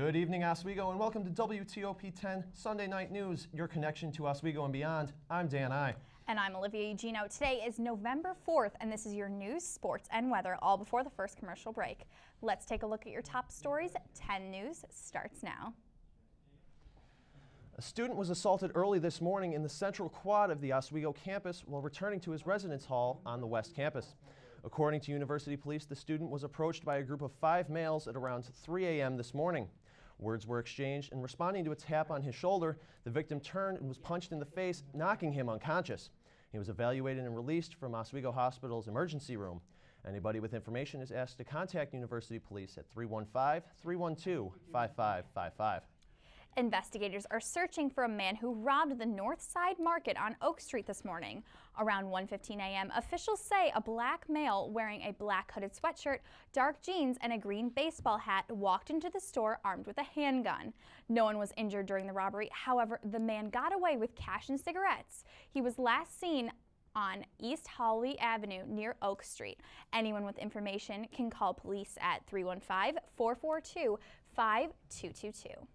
Good evening, Oswego, and welcome to WTOP10 Sunday Night News, your connection to Oswego and beyond. I'm Dan I. And I'm Olivia Eugenio. Today is November 4th, and this is your news, sports, and weather, all before the first commercial break. Let's take a look at your top stories. 10 News starts now. A student was assaulted early this morning in the central quad of the Oswego campus while returning to his residence hall on the West Campus. According to University Police, the student was approached by a group of 5 males at around 3 a.m. this morning. Words were exchanged, and responding to a tap on his shoulder, the victim turned and was punched in the face, knocking him unconscious. He was evaluated and released from Oswego Hospital's emergency room. Anybody with information is asked to contact University Police at 315-312-5555. Investigators are searching for a man who robbed the North Side Market on Oak Street this morning. Around 1:15 a.m., officials say a black male wearing a black hooded sweatshirt, dark jeans, and a green baseball hat walked into the store armed with a handgun. No one was injured during the robbery. However, the man got away with cash and cigarettes. He was last seen on East Hawley Avenue near Oak Street. Anyone with information can call police at 315-442-5222.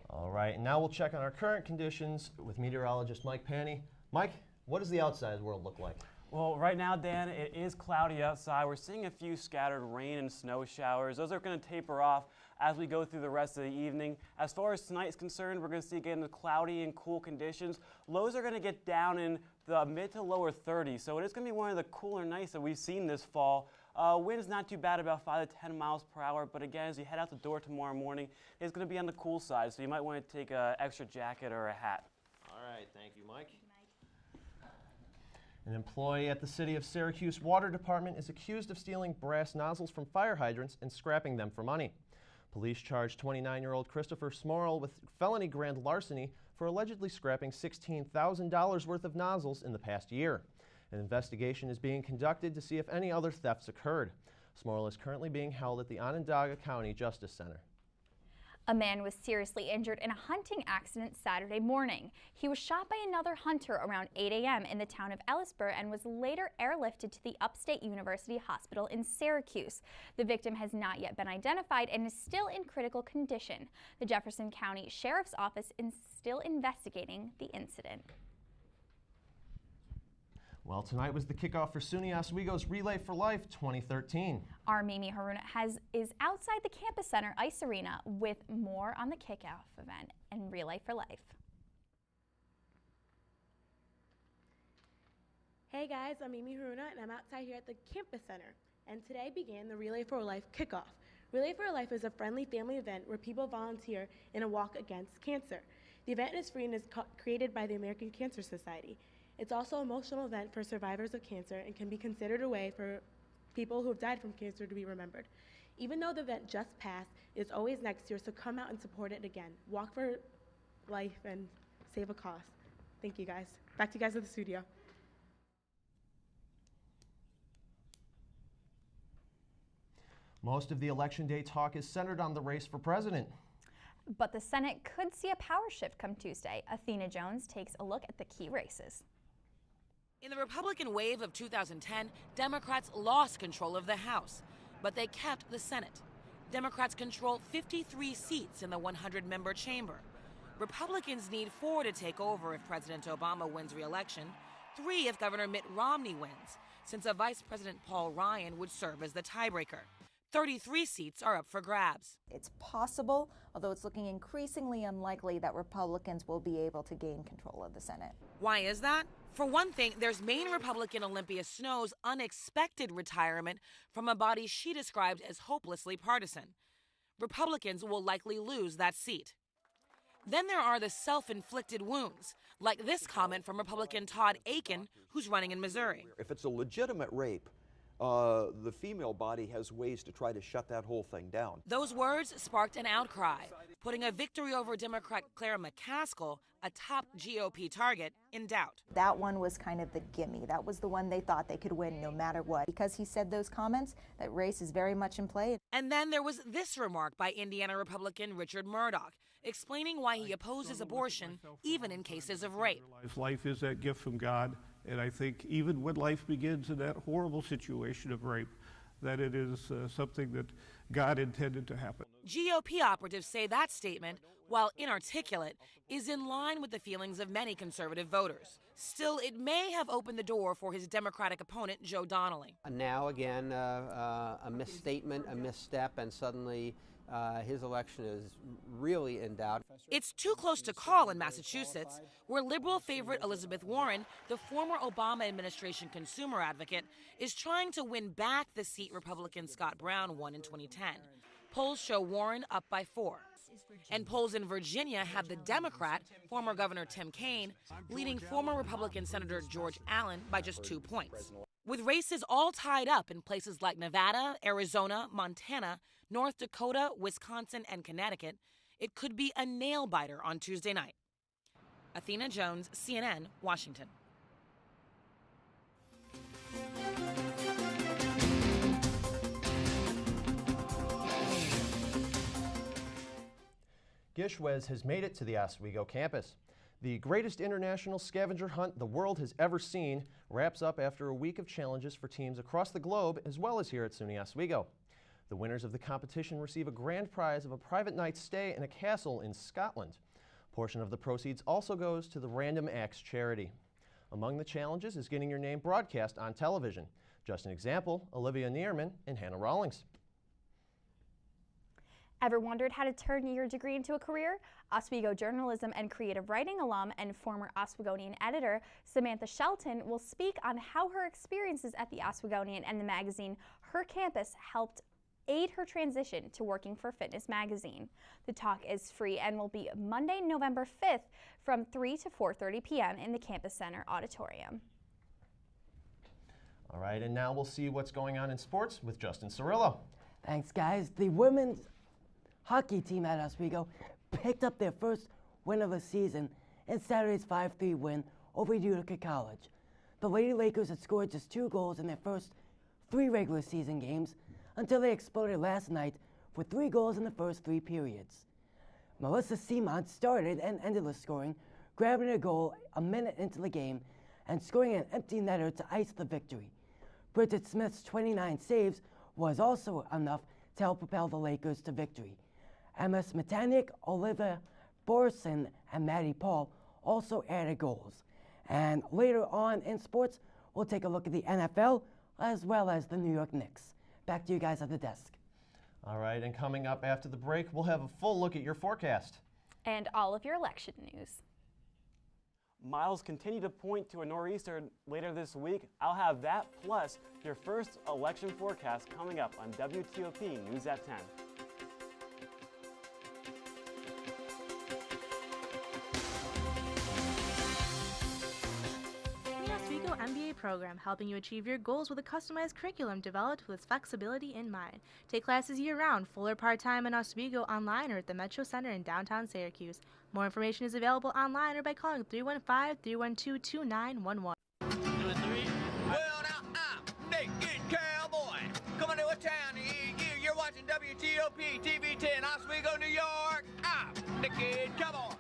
All right, and now we'll check on our current conditions with meteorologist Mike Panny. Mike, what does the outside world look like? Well, right now, Dan, it is cloudy outside. We're seeing a few scattered rain and snow showers. Those are going to taper off as we go through the rest of the evening. As far as tonight is concerned, we're going to see again the cloudy and cool conditions. Lows are going to get down in the mid to lower 30s, so it is going to be one of the cooler nights that we've seen this fall. Wind's not too bad, about 5 to 10 miles per hour, but again, as you head out the door tomorrow morning, it's going to be on the cool side, so you might want to take an extra jacket or a hat. All right, thank you, Mike. An employee at the City of Syracuse Water Department is accused of stealing brass nozzles from fire hydrants and scrapping them for money. Police charged 29-year-old Christopher Smorrell with felony grand larceny for allegedly scrapping $16,000 worth of nozzles in the past year. An investigation is being conducted to see if any other thefts occurred. Smorrell is currently being held at the Onondaga County Justice Center. A man was seriously injured in a hunting accident Saturday morning. He was shot by another hunter around 8 a.m. in the town of Ellisburg and was later airlifted to the Upstate University Hospital in Syracuse. The victim has not yet been identified and is still in critical condition. The Jefferson County Sheriff's Office is still investigating the incident. Well, tonight was the kickoff for SUNY Oswego's Relay for Life 2013. Our Mimi Haruna is outside the Campus Center Ice Arena with more on the kickoff event and Relay for Life. Hey guys, I'm Mimi Haruna and I'm outside here at the Campus Center. And today began the Relay for Life kickoff. Relay for Life is a friendly family event where people volunteer in a walk against cancer. The event is free and is created by the American Cancer Society. It's also an emotional event for survivors of cancer and can be considered a way for people who have died from cancer to be remembered. Even though the event just passed, it's always next year, so come out and support it again. Walk for life and save a cause. Thank you guys. Back to you guys at the studio. Most of the Election Day talk is centered on the race for president. But the Senate could see a power shift come Tuesday. Athena Jones takes a look at the key races. In the Republican wave of 2010, Democrats lost control of the House, but they kept the Senate. Democrats control 53 seats in the 100-member chamber. Republicans need 4 to take over if President Obama wins re-election, 3 if Governor Mitt Romney wins, since a Vice President Paul Ryan would serve as the tiebreaker. 33 seats are up for grabs. It's possible, although it's looking increasingly unlikely, that Republicans will be able to gain control of the Senate. Why is that? For one thing, there's Maine Republican Olympia Snow's unexpected retirement from a body she described as hopelessly partisan. Republicans will likely lose that seat. Then there are the self-inflicted wounds, like this comment from Republican Todd Akin, who's running in Missouri. If it's a legitimate rape, the female body has ways to try to shut that whole thing down. Those words sparked an outcry, putting a victory over Democrat Claire McCaskill, a top GOP target, in doubt. That one was kind of the gimme. That was the one they thought they could win no matter what. Because he said those comments, that race is very much in play. And then there was this remark by Indiana Republican Richard Murdoch, explaining why he opposes abortion even in cases of rape. Life is that gift from God, and I think even when life begins in that horrible situation of rape, that it is something that God intended to happen. GOP operatives say that statement, while inarticulate, is in line with the feelings of many conservative voters. Still, it may have opened the door for his Democratic opponent, Joe Donnelly. Now again, a misstatement, a misstep, and suddenly his election is really in doubt. It's too close to call in Massachusetts, where liberal favorite Elizabeth Warren, the former Obama administration consumer advocate, is trying to win back the seat Republican Scott Brown won in 2010. Polls show Warren up by 4. And polls in Virginia have the Democrat, former Governor Tim Kaine, leading former Republican Senator George Allen by just 2 points. With races all tied up in places like Nevada, Arizona, Montana, North Dakota, Wisconsin, and Connecticut, it could be a nail-biter on Tuesday night. Athena Jones, CNN, Washington. Gishwez has made it to the Oswego campus. The greatest international scavenger hunt the world has ever seen wraps up after a week of challenges for teams across the globe as well as here at SUNY Oswego. The winners of the competition receive a grand prize of a private night's stay in a castle in Scotland. A portion of the proceeds also goes to the Random Acts charity. Among the challenges is getting your name broadcast on television. Just an example, Olivia Neerman and Hannah Rawlings. Ever wondered how to turn your degree into a career? Oswego journalism and creative writing alum and former Oswegonian editor Samantha Shelton will speak on how her experiences at the Oswegonian and the magazine Her Campus helped aid her transition to working for Fitness Magazine. The talk is free and will be Monday, November 5th from 3 to 4:30 p.m. in the Campus Center auditorium. All right, and now we'll see what's going on in sports with Justin Cirillo. Thanks, guys. The women's hockey team at Oswego picked up their first win of the season in Saturday's 5-3 win over Utica College. The Lady Lakers had scored just 2 goals in their first 3 regular season games until they exploded last night with 3 goals in the first 3 periods. Melissa Seamont started and ended the scoring, grabbing a goal a minute into the game and scoring an empty netter to ice the victory. Bridget Smith's 29 saves was also enough to help propel the Lakers to victory. Emma Smetanic, Olivia Borson, and Maddie Paul also added goals. And later on in sports, we'll take a look at the NFL as well as the New York Knicks. Back to you guys at the desk. All right, and coming up after the break, we'll have a full look at your forecast. And all of your election news. Miles continue to point to a nor'easter later this week. I'll have that plus your first election forecast coming up on WTOP News at 10. MBA program helping you achieve your goals with a customized curriculum developed with flexibility in mind. Take classes year-round, full or part-time in Oswego, online or at the Metro Center in downtown Syracuse. More information is available online or by calling 315-312-2911. 2 and 3. Well, now I'm Naked Cowboy, coming to a town near you. You're watching WTOP TV10, Oswego, New York. I'm Naked Cowboy.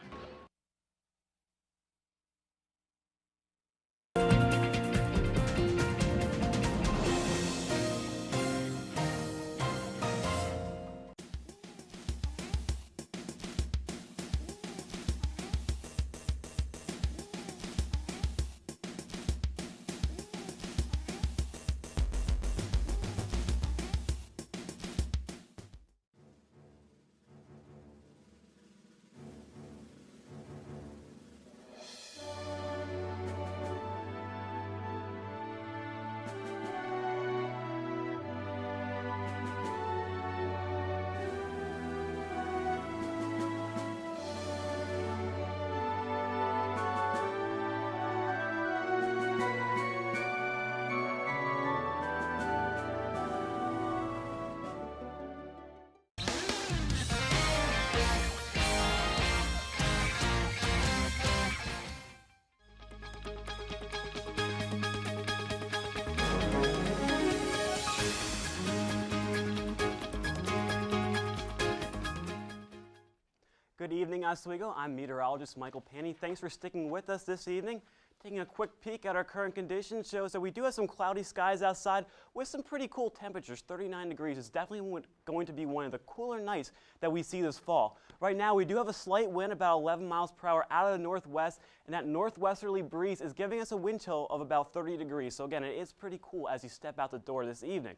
Good evening, Oswego. I'm meteorologist Michael Panny. Thanks for sticking with us this evening. Taking a quick peek at our current conditions shows that we do have some cloudy skies outside with some pretty cool temperatures. 39 degrees is definitely going to be one of the cooler nights that we see this fall. Right now we do have a slight wind about 11 miles per hour out of the northwest, and that northwesterly breeze is giving us a wind chill of about 30 degrees. So again, it is pretty cool as you step out the door this evening.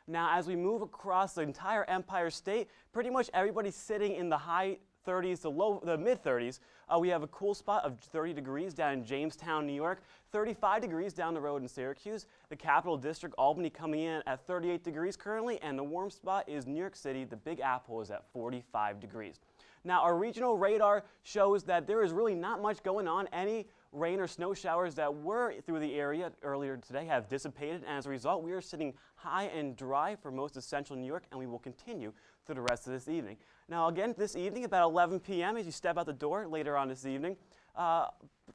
Now as we move across the entire Empire State, pretty much everybody's sitting in the high 30s to the mid 30s. We have a cool spot of 30 degrees down in Jamestown, New York, 35 degrees down the road in Syracuse, the Capital District, Albany, coming in at 38 degrees currently, and the warm spot is New York City. The Big Apple is at 45 degrees. Now our regional radar shows that there is really not much going on. Any rain or snow showers that were through the area earlier today have dissipated, and as a result we are sitting high and dry for most of central New York, and we will continue through the rest of this evening. Now again, this evening about 11 p.m. as you step out the door later on this evening,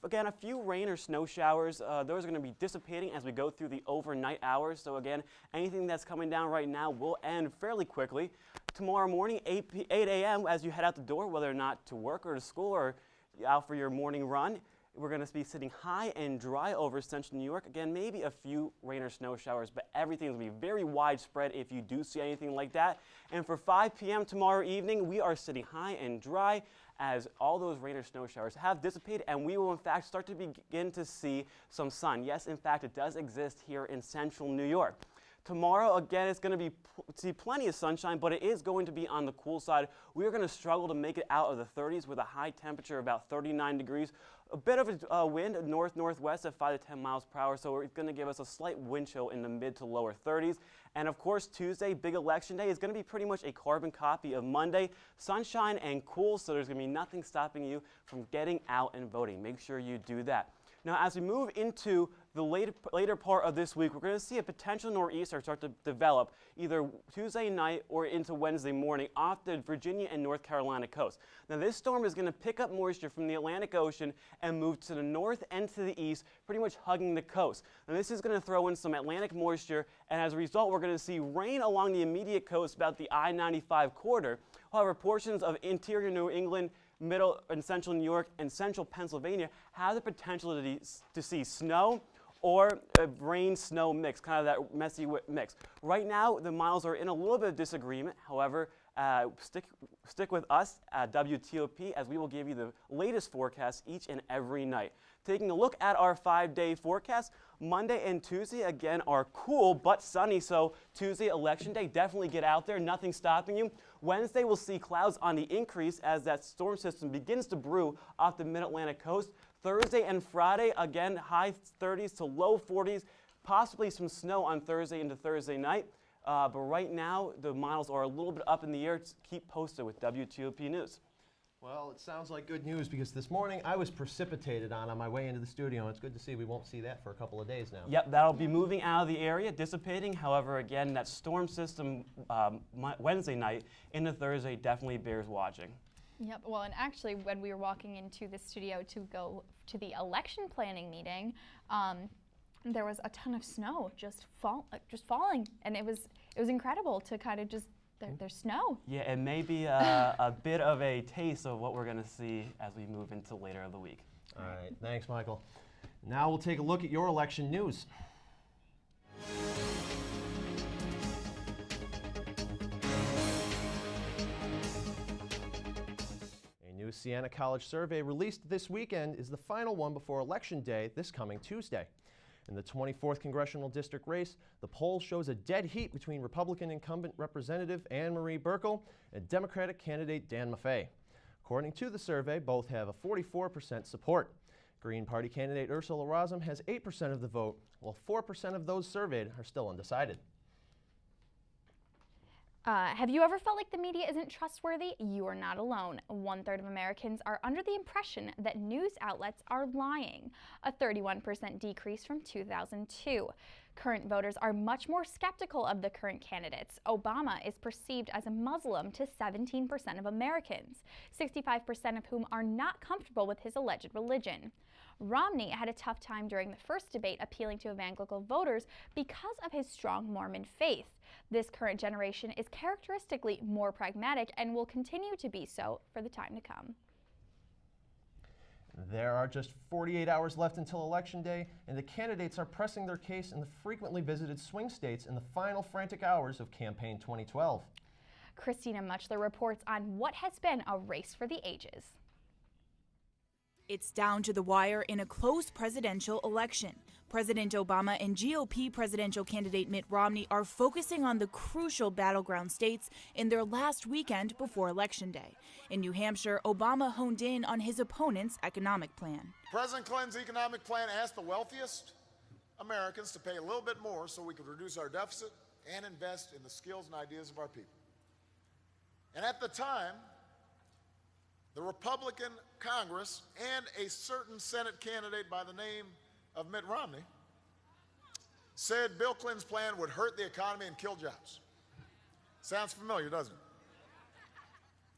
again a few rain or snow showers. Those are going to be dissipating as we go through the overnight hours. So again, anything that's coming down right now will end fairly quickly. Tomorrow morning, 8 a.m. as you head out the door, whether or not to work or to school or out for your morning run, we're going to be sitting high and dry over central New York. Again, maybe a few rain or snow showers, but everything's going to be very widespread if you do see anything like that. And for 5 p.m. tomorrow evening, we are sitting high and dry as all those rain or snow showers have dissipated, and we will in fact start to begin to see some sun. Yes, in fact, it does exist here in central New York. Tomorrow, again, it's going to see plenty of sunshine, but it is going to be on the cool side. We are going to struggle to make it out of the 30s with a high temperature of about 39 degrees. A bit of a wind north-northwest at 5 to 10 miles per hour, so it's going to give us a slight wind chill in the mid to lower 30s. And of course, Tuesday, big election day, is going to be pretty much a carbon copy of Monday. Sunshine and cool, so there's going to be nothing stopping you from getting out and voting. Make sure you do that. Now, as we move into the later part of this week, we're going to see a potential nor'easter start to develop either Tuesday night or into Wednesday morning off the Virginia and North Carolina coast. Now, this storm is going to pick up moisture from the Atlantic Ocean and move to the north and to the east, pretty much hugging the coast. Now, this is going to throw in some Atlantic moisture, and as a result, we're going to see rain along the immediate coast about the I-95 corridor. However, portions of interior New England, middle and central New York, and central Pennsylvania have the potential to see snow or a rain-snow mix, kind of that messy mix. Right now, the models are in a little bit of disagreement. However, stick with us at WTOP as we will give you the latest forecast each and every night. Taking a look at our 5-day forecast, Monday and Tuesday, again, are cool but sunny, so Tuesday, election day, definitely get out there, nothing stopping you. Wednesday, we'll see clouds on the increase as that storm system begins to brew off the mid-Atlantic coast. Thursday and Friday, again, high 30s to low 40s, possibly some snow on Thursday into Thursday night. But right now, the models are a little bit up in the air. Keep posted with WTOP News. Well, it sounds like good news because this morning I was precipitated on my way into the studio. It's good to see we won't see that for a couple of days now. Yep, that'll be moving out of the area, dissipating. However, again, that storm system Wednesday night into Thursday definitely bears watching. Yep, well, and actually when we were walking into the studio to go to the election planning meeting, there was a ton of snow just falling, and it was incredible to kind of just there's snow. Yeah, it may be a bit of a taste of what we're going to see as we move into later of the week. All right, thanks, Michael. Now we'll take a look at your election news. A new Siena College survey released this weekend is the final one before Election Day this coming Tuesday. In the 24th Congressional District race, the poll shows a dead heat between Republican incumbent Representative Anne Marie Buerkle and Democratic candidate Dan Maffei. According to the survey, both have a 44% support. Green Party candidate Ursula Rosem has 8% of the vote, while 4% of those surveyed are still undecided. Have you ever felt like the media isn't trustworthy? You are not alone. 1/3 of Americans are under the impression that news outlets are lying, a 31% decrease from 2002. Current voters are much more skeptical of the current candidates. Obama is perceived as a Muslim to 17% of Americans, 65% of whom are not comfortable with his alleged religion. Romney had a tough time during the first debate appealing to evangelical voters because of his strong Mormon faith. This current generation is characteristically more pragmatic and will continue to be so for the time to come. There are just 48 hours left until Election Day, and the candidates are pressing their case in the frequently visited swing states in the final frantic hours of campaign 2012. Christina Muchler reports on what has been a race for the ages. It's down to the wire in a close presidential election. President Obama and GOP presidential candidate Mitt Romney are focusing on the crucial battleground states in their last weekend before Election Day. In New Hampshire, Obama honed in on his opponent's economic plan. President Clinton's economic plan asked the wealthiest Americans to pay a little bit more so we could reduce our deficit and invest in the skills and ideas of our people. And at the time, the Republican Congress and a certain Senate candidate by the name of Mitt Romney said Bill Clinton's plan would hurt the economy and kill jobs. Sounds familiar, doesn't it?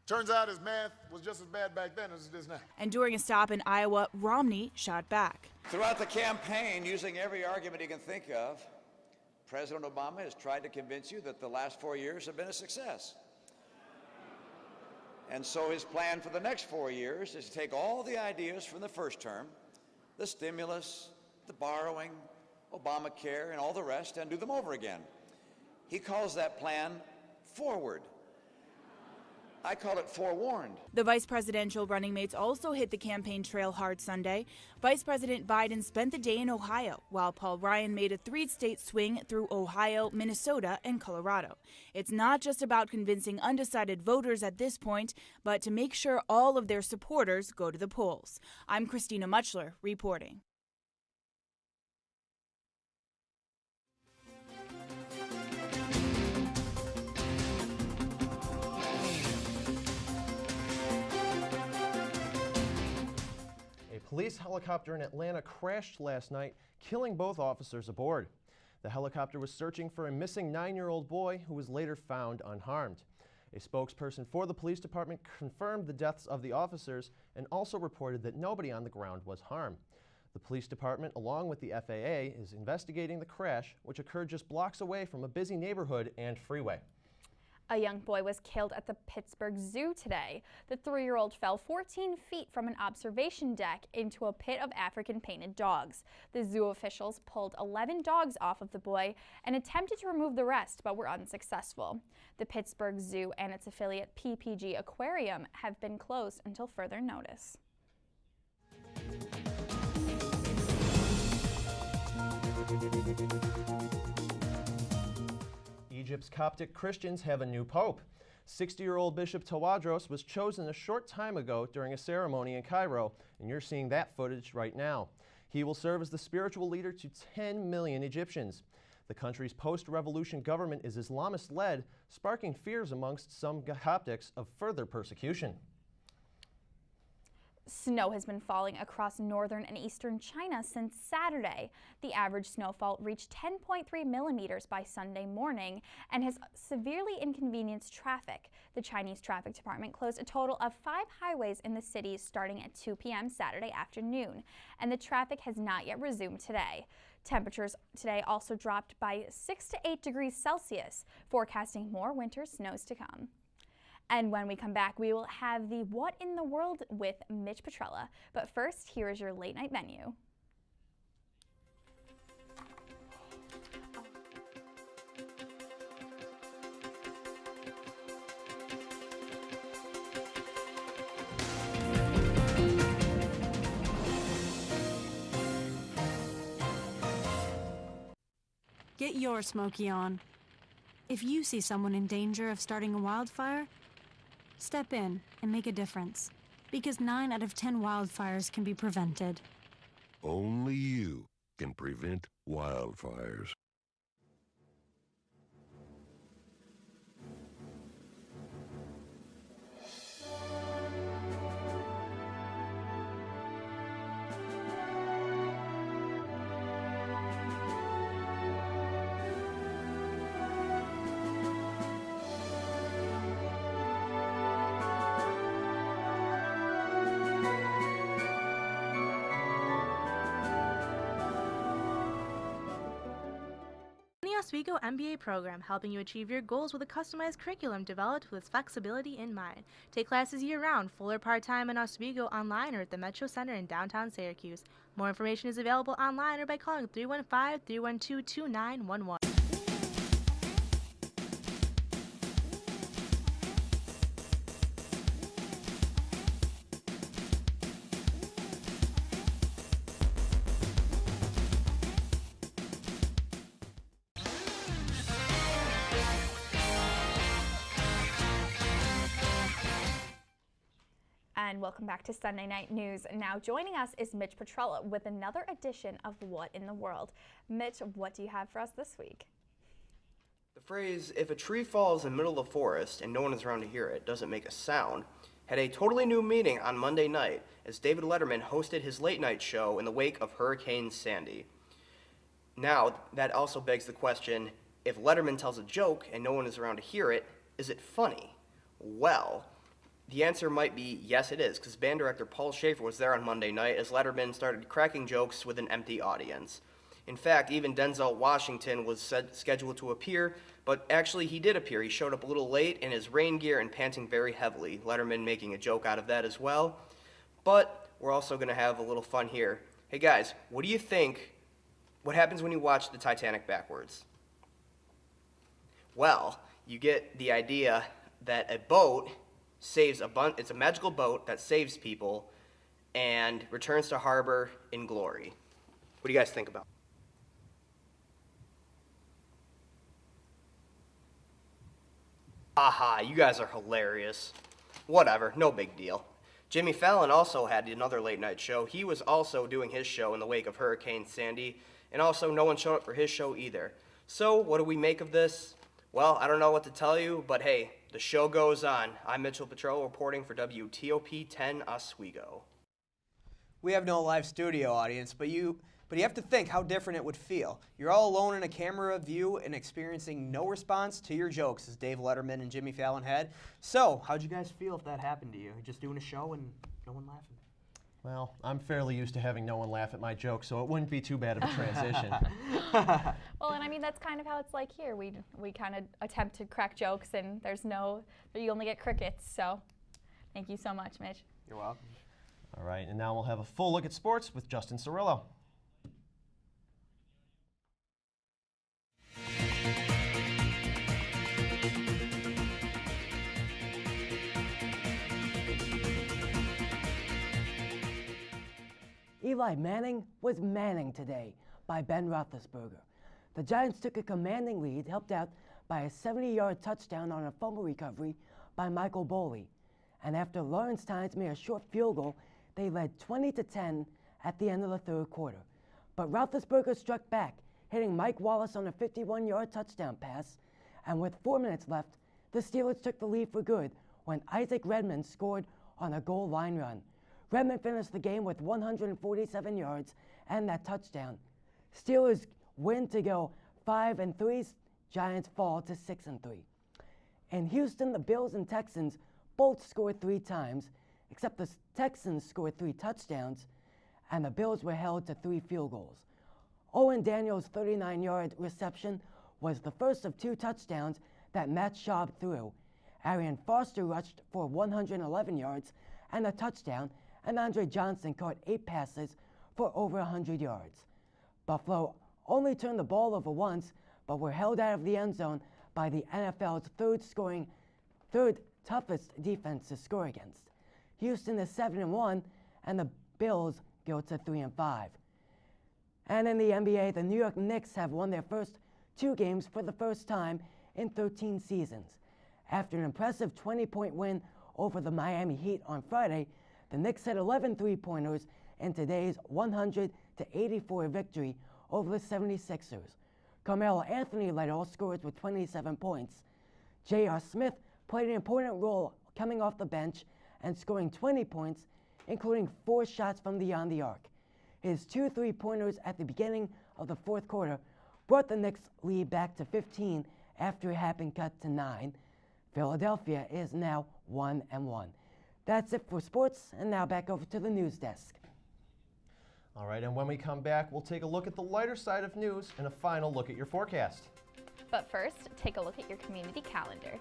Turns out his math was just as bad back then as it is now. And during a stop in Iowa, Romney shot back. Throughout the campaign, using every argument he can think of, President Obama has tried to convince you that the last 4 years have been a success. And so his plan for the next 4 years is to take all the ideas from the first term, the stimulus, the borrowing, Obamacare, and all the rest, and do them over again. He calls that plan forward. I call it forewarned. The vice presidential running mates also hit the campaign trail hard Sunday. Vice President Biden spent the day in Ohio, while Paul Ryan made a 3-state swing through Ohio, Minnesota, and Colorado. It's not just about convincing undecided voters at this point, but to make sure all of their supporters go to the polls. I'm Christina Muchler, reporting. Police helicopter in Atlanta crashed last night, killing both officers aboard. The helicopter was searching for a missing 9-year-old boy who was later found unharmed. A spokesperson for the police department confirmed the deaths of the officers and also reported that nobody on the ground was harmed. The police department, along with the FAA, is investigating the crash, which occurred just blocks away from a busy neighborhood and freeway. A young boy was killed at the Pittsburgh Zoo today. The 3-year-old fell 14 feet from an observation deck into a pit of African painted dogs. The zoo officials pulled 11 dogs off of the boy and attempted to remove the rest, but were unsuccessful. The Pittsburgh Zoo and its affiliate PPG Aquarium have been closed until further notice. Egypt's Coptic Christians have a new pope. 60-year-old Bishop Tawadros was chosen a short time ago during a ceremony in Cairo, and you're seeing that footage right now. He will serve as the spiritual leader to 10 million Egyptians. The country's post-revolution government is Islamist-led, sparking fears amongst some Coptics of further persecution. Snow has been falling across northern and eastern China since Saturday. The average snowfall reached 10.3 millimeters by Sunday morning and has severely inconvenienced traffic. The Chinese Traffic Department closed a total of 5 highways in the city starting at 2 p.m. Saturday afternoon, and the traffic has not yet resumed today. Temperatures today also dropped by 6 to 8 degrees Celsius, forecasting more winter snows to come. And when we come back, we will have the What in the World with Mitch Petrella. But first, here is your late night menu. Get your Smokey on. If you see someone in danger of starting a wildfire, step in and make a difference, because 9 out of 10 wildfires can be prevented. Only you can prevent wildfires. Oswego MBA program, helping you achieve your goals with a customized curriculum developed with flexibility in mind. Take classes year-round, full or part-time in Oswego, online or at the Metro Center in downtown Syracuse. More information is available online or by calling 315-312-2911. And welcome back to Sunday Night News. Now joining us is Mitch Petrella with another edition of What in the World. Mitch, what do you have for us this week? The phrase, if a tree falls in the middle of the forest and no one is around to hear it, doesn't make a sound, had a totally new meaning on Monday night as David Letterman hosted his late night show in the wake of Hurricane Sandy. Now, that also begs the question, if Letterman tells a joke and no one is around to hear it, is it funny? Well, the answer might be yes, it is, because band director Paul Schaefer was there on Monday night as Letterman started cracking jokes with an empty audience. In fact, even Denzel Washington was scheduled to appear, but actually he did appear. He showed up a little late in his rain gear and panting very heavily, Letterman making a joke out of that as well. But we're also going to have a little fun here. Hey guys, what do you think, what happens when you watch the Titanic backwards? Well, you get the idea that a boat saves it's a magical boat that saves people and returns to harbor in glory. What do you guys think about? Aha, you guys are hilarious. Whatever, no big deal. Jimmy Fallon also had another late night show. He was also doing his show in the wake of Hurricane Sandy, and also no one showed up for his show either. So what do we make of this? Well, I don't know what to tell you, but hey, the show goes on. I'm Mitchell Petrella reporting for WTOP10 Oswego. We have no live studio audience, but you have to think how different it would feel. You're all alone in a camera view and experiencing no response to your jokes, as Dave Letterman and Jimmy Fallon had. So, how'd you guys feel if that happened to you? Just doing a show and no one laughing? Well, I'm fairly used to having no one laugh at my jokes, so it wouldn't be too bad of a transition. Well, and I mean, that's kind of how it's like here. We kind of attempt to crack jokes, and you only get crickets, so thank you so much, Mitch. You're welcome. All right, and now we'll have a full look at sports with Justin Cirillo. Eli Manning was Manning today by Ben Roethlisberger. The Giants took a commanding lead, helped out by a 70-yard touchdown on a fumble recovery by Michael Boley. And after Lawrence Tynes made a short field goal, they led 20-10 at the end of the third quarter. But Roethlisberger struck back, hitting Mike Wallace on a 51-yard touchdown pass. And with 4 minutes left, the Steelers took the lead for good when Isaac Redman scored on a goal line run. Redman finished the game with 147 yards and that touchdown. Steelers win to go 5-3. Giants fall to 6-3. In Houston, the Bills and Texans both scored 3 times, except the Texans scored 3 touchdowns, and the Bills were held to 3 field goals. Owen Daniels' 39-yard reception was the first of 2 touchdowns that Matt Schaub threw. Arian Foster rushed for 111 yards and a touchdown, and Andre Johnson caught 8 passes for over 100 yards. Buffalo only turned the ball over once, but were held out of the end zone by the NFL's third toughest defense to score against. Houston is 7-1, and the Bills go to 3-5. And in the NBA, the New York Knicks have won their first 2 games for the first time in 13 seasons. After an impressive 20-point win over the Miami Heat on Friday, the Knicks had 11 three-pointers in today's 100-84 victory over the 76ers. Carmelo Anthony led all scorers with 27 points. J.R. Smith played an important role coming off the bench and scoring 20 points, including 4 shots from beyond the arc. His 2 three-pointers at the beginning of the fourth quarter brought the Knicks' lead back to 15 after it had been cut to 9. Philadelphia is now 1-1. That's it for sports, and now back over to the news desk. All right, and when we come back, we'll take a look at the lighter side of news and a final look at your forecast. But first, take a look at your community calendar.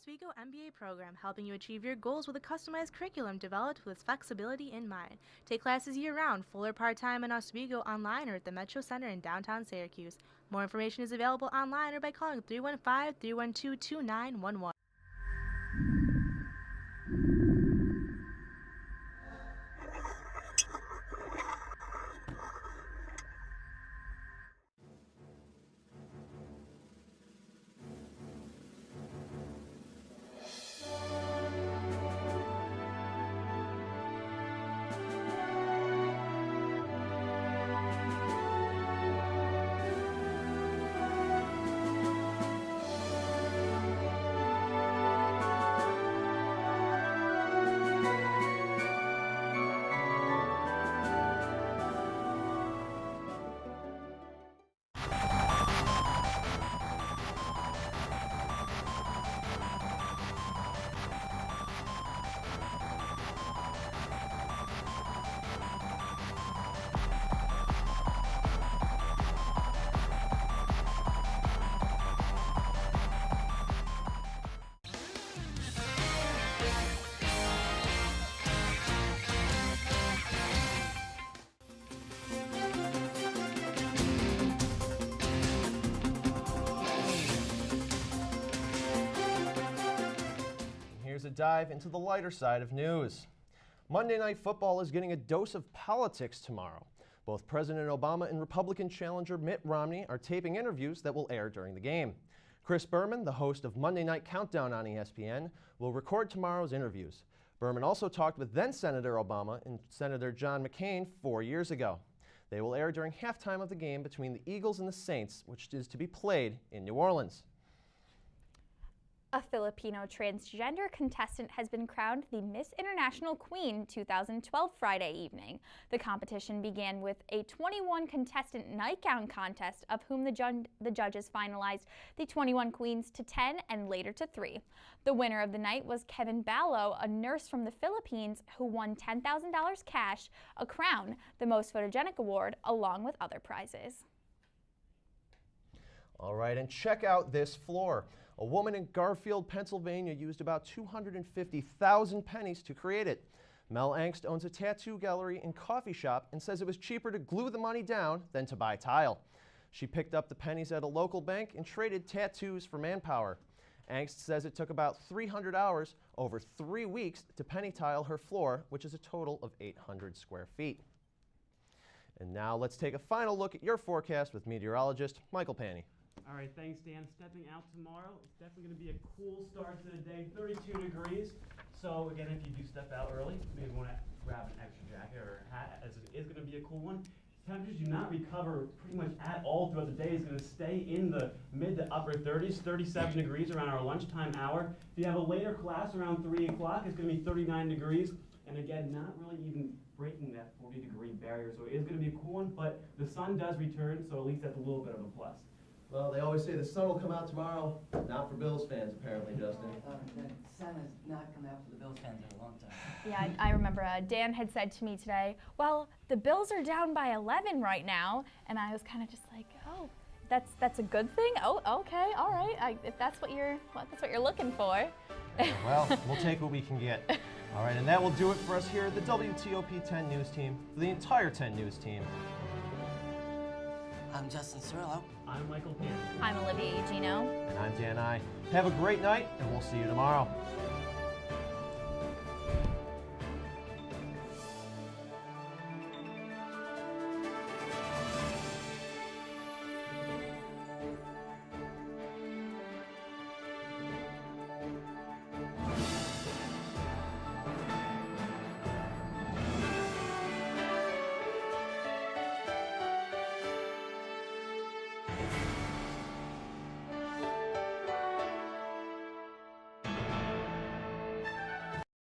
Oswego MBA program, helping you achieve your goals with a customized curriculum developed with flexibility in mind. Take classes year-round, full or part-time in Oswego, online or at the Metro Center in downtown Syracuse. More information is available online or by calling 315-312-2911. Here's a dive into the lighter side of news. Monday Night Football is getting a dose of politics tomorrow. Both President Obama and Republican challenger Mitt Romney are taping interviews that will air during the game. Chris Berman, the host of Monday Night Countdown on ESPN, will record tomorrow's interviews. Berman also talked with then-Senator Obama and Senator John McCain 4 years ago. They will air during halftime of the game between the Eagles and the Saints, which is to be played in New Orleans. A Filipino transgender contestant has been crowned the Miss International Queen 2012 Friday evening. The competition began with a 21-contestant nightgown contest, of whom the judges finalized the 21 queens to 10 and later to 3. The winner of the night was Kevin Ballo, a nurse from the Philippines who won $10,000 cash, a crown, the most photogenic award, along with other prizes. All right, and check out this floor. A woman in Garfield, Pennsylvania used about 250,000 pennies to create it. Mel Angst owns a tattoo gallery and coffee shop and says it was cheaper to glue the money down than to buy tile. She picked up the pennies at a local bank and traded tattoos for manpower. Angst says it took about 300 hours over 3 weeks to penny tile her floor, which is a total of 800 square feet. And now let's take a final look at your forecast with meteorologist Michael Panny. All right, thanks, Dan. Stepping out tomorrow, it's definitely going to be a cool start to the day, 32 degrees. So again, if you do step out early, maybe want to grab an extra jacket or a hat, as it is going to be a cool one. Temperatures do not recover pretty much at all throughout the day. It's going to stay in the mid to upper 30s, 37 degrees around our lunchtime hour. If you have a later class around 3 o'clock, it's going to be 39 degrees. And again, not really even breaking that 40-degree barrier. So it is going to be a cool one, but the sun does return, so at least that's a little bit of a plus. Well, they always say the sun will come out tomorrow. Not for Bills fans, apparently, Justin. The sun has not come out for the Bills fans in a long time. Yeah, I remember Dan had said to me today, well, the Bills are down by 11 right now, and I was kind of just like, oh, that's a good thing? Oh, okay, all right, if that's what you're looking for. Well, we'll take what we can get. All right, and that will do it for us here at the WTOP10 News Team. For the entire 10 News Team, I'm Justin Cirillo. I'm Michael Pan. I'm Olivia Eugenio. and I'm Dan I. Have a great night, and we'll see you tomorrow.